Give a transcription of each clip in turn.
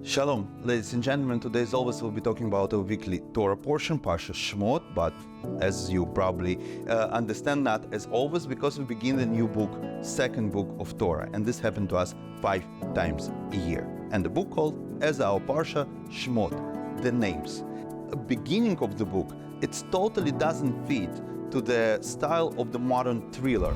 Shalom, ladies and gentlemen. Today, as always, we'll be talking about a weekly Torah portion, Parsha Shemot, but as you probably understand, not as always, because we begin the new book, second book of Torah, and this happened to us 5 times a year. And the book called, as our Parsha, Shemot, the names. Beginning of the book, it totally doesn't fit to the style of the modern thriller.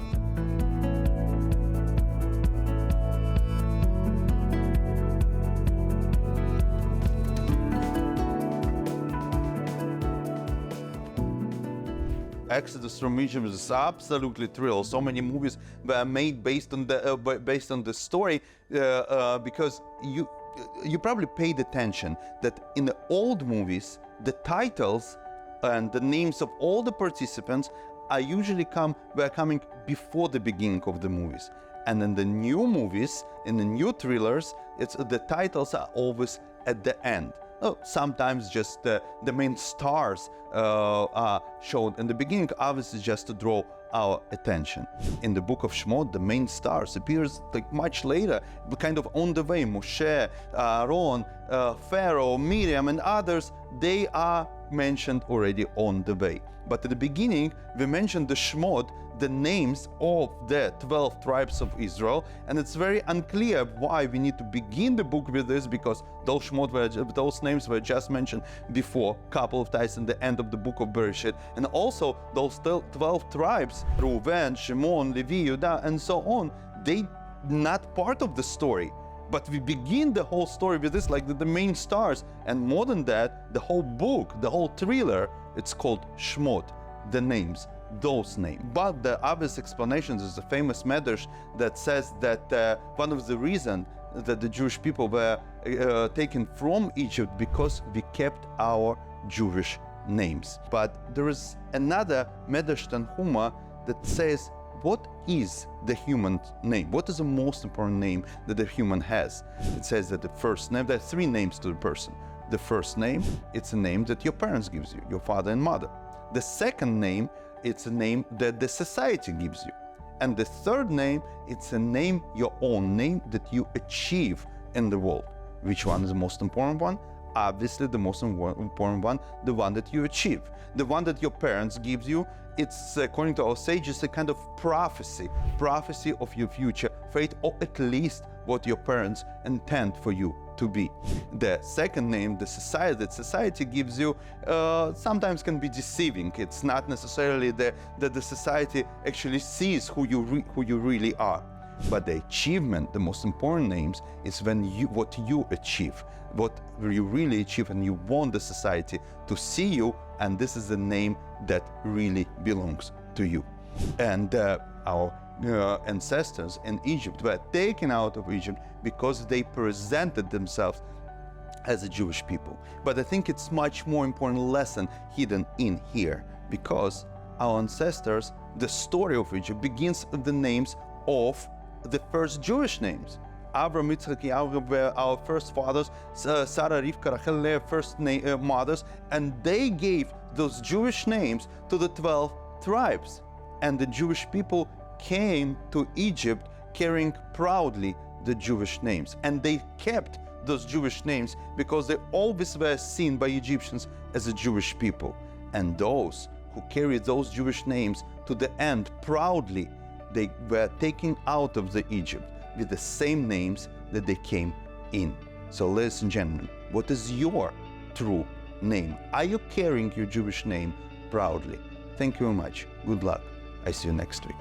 Exodus from Egypt is absolutely thrill. So many movies were made based on the story because you probably paid attention that in the old movies the titles and the names of all the participants are usually were coming before the beginning of the movies, and in the new movies, in the new thrillers, the titles are always at the end. Sometimes just the main stars are shown in the beginning, obviously just to draw our attention. In the book of Shemot, the main stars appears like much later, kind of on the way. Moshe, Aaron, Pharaoh, Miriam, and others, they are mentioned already on the way. But at the beginning, we mentioned the Shemot, the names of the 12 tribes of Israel, and it's very unclear why we need to begin the book with this, because those names were just mentioned before a couple of times in the end of the book of Bereshit, and also those 12 tribes, Reuven, Shimon, Levi, Judah, and so on, they not part of the story. But we begin the whole story with this, like the main stars, and more than that, the whole book, the whole thriller, it's called Shemot, the names, those names. But the obvious explanations is a famous medrash that says that one of the reasons that the Jewish people were taken from Egypt because we kept our Jewish names. But there is another medrash Tanhuma that says, what is the human name? What is the most important name that the human has? It says that the first name, there are 3 names to the person. The first name, it's a name that your parents gives you, your father and mother. The second name, it's a name that the society gives you. And the third name, it's a name, your own name, that you achieve in the world. Which one is the most important one? Obviously, the most important one, the one that you achieve. The one that your parents gives you, it's, according to our sages, a kind of prophecy of your future fate, or at least what your parents intend for you to be. The second name, the society that society gives you, sometimes can be deceiving. It's not necessarily that the society actually sees who you really are. But the achievement, the most important names, is when what you achieve, what you really achieve, and you want the society to see you, and this is the name that really belongs to you. And our ancestors in Egypt were taken out of Egypt because they presented themselves as a Jewish people. But I think it's much more important lesson hidden in here, because our ancestors, the story of Egypt begins with the names of the first Jewish names. Abraham, Yitzchak, Yaakov were our first fathers, Sarah, Rivka, Rachel, their first mothers, and they gave those Jewish names to the 12 tribes. And the Jewish people came to Egypt carrying proudly the Jewish names. And they kept those Jewish names because they always were seen by Egyptians as a Jewish people. And those who carried those Jewish names to the end proudly, they were taken out of the Egypt with the same names that they came in. So, ladies and gentlemen, what is your true name? Are you carrying your Jewish name proudly? Thank you very much. Good luck. I see you next week.